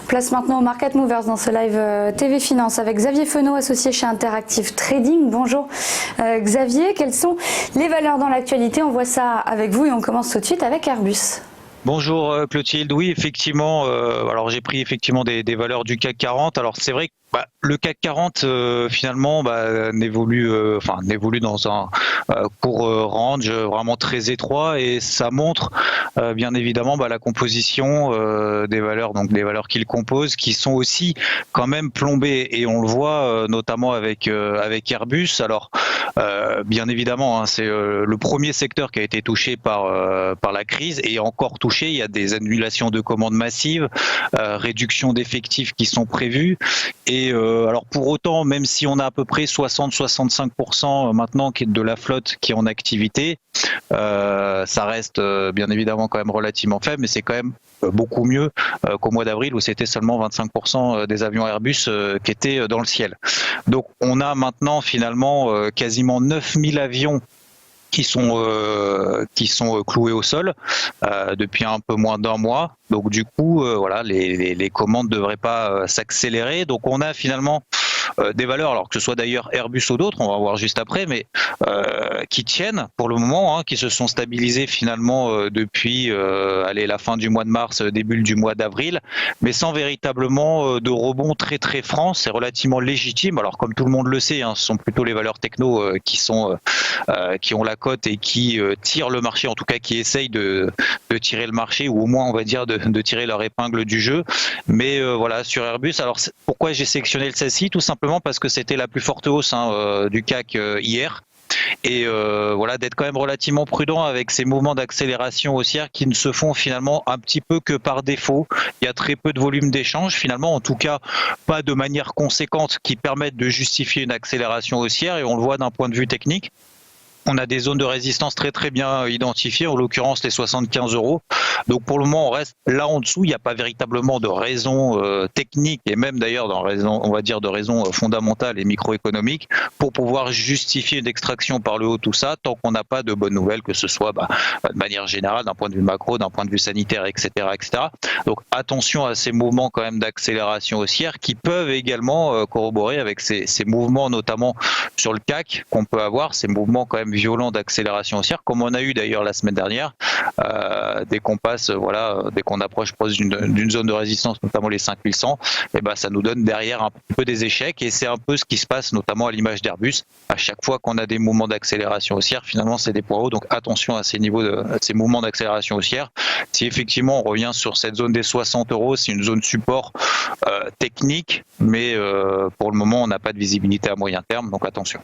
Place maintenant au Market Movers dans ce live TV Finance avec Xavier Fenot, associé chez Interactive Trading. Bonjour Xavier, quelles sont les valeurs dans l'actualité? On voit ça avec vous et on commence tout de suite avec Airbus. Bonjour Clotilde, oui effectivement, alors j'ai pris effectivement des valeurs du CAC 40. Alors c'est vrai que le CAC 40 finalement n'évolue dans un court range vraiment très étroit, et ça montre bien évidemment la composition des valeurs, donc des valeurs qu'il compose, qui sont aussi quand même plombées, et on le voit notamment avec Airbus. Alors bien évidemment, c'est le premier secteur qui a été touché par la crise, et encore touché. Il y a des annulations de commandes massives, réduction d'effectifs qui sont prévues, et alors pour autant, même si on a à peu près 60-65% maintenant de la flotte qui est en activité, ça reste bien évidemment quand même relativement faible, mais c'est quand même beaucoup mieux qu'au mois d'avril où c'était seulement 25% des avions Airbus qui étaient dans le ciel. Donc on a maintenant finalement quasiment 9000 avions qui sont cloués au sol depuis un peu moins d'un mois. Donc du coup, voilà, les commandes ne devraient pas s'accélérer. Donc on a finalement des valeurs, alors que ce soit d'ailleurs Airbus ou d'autres, on va voir juste après, mais qui tiennent pour le moment, qui se sont stabilisés finalement depuis la fin du mois de mars, début du mois d'avril, mais sans véritablement de rebond très très franc. C'est relativement légitime. Alors comme tout le monde le sait, ce sont plutôt les valeurs techno qui ont la cote et qui tirent le marché, en tout cas qui essayent de tirer le marché, ou au moins on va dire de tirer leur épingle du jeu. Mais voilà, sur Airbus, alors pourquoi j'ai sélectionné celle-ci? Tout simplement parce que c'était la plus forte hausse du CAC hier. Et voilà, d'être quand même relativement prudent avec ces mouvements d'accélération haussière qui ne se font finalement un petit peu que par défaut. Il y a très peu de volume d'échange finalement, en tout cas pas de manière conséquente qui permettent de justifier une accélération haussière, et on le voit d'un point de vue technique. On a des zones de résistance très très bien identifiées, en l'occurrence les 75 €. Donc pour le moment on reste là en dessous. Il n'y a pas véritablement de raison technique, et même d'ailleurs de raison fondamentale et microéconomique pour pouvoir justifier une extraction par le haut, tout ça, tant qu'on n'a pas de bonnes nouvelles, que ce soit de manière générale, d'un point de vue macro, d'un point de vue sanitaire, etc., etc. Donc attention à ces mouvements quand même d'accélération haussière qui peuvent également corroborer avec ces mouvements, notamment sur le CAC, qu'on peut avoir, ces mouvements quand même violent d'accélération haussière, comme on a eu d'ailleurs la semaine dernière, dès qu'on passe, dès qu'on approche proche d'une zone de résistance, notamment les 5100, et ça nous donne derrière un peu des échecs, et c'est un peu ce qui se passe notamment à l'image d'Airbus. À chaque fois qu'on a des mouvements d'accélération haussière, finalement c'est des points hauts, donc attention à ces ces mouvements d'accélération haussière. Si effectivement on revient sur cette zone des 60 €, c'est une zone support technique, mais pour le moment on n'a pas de visibilité à moyen terme, donc attention.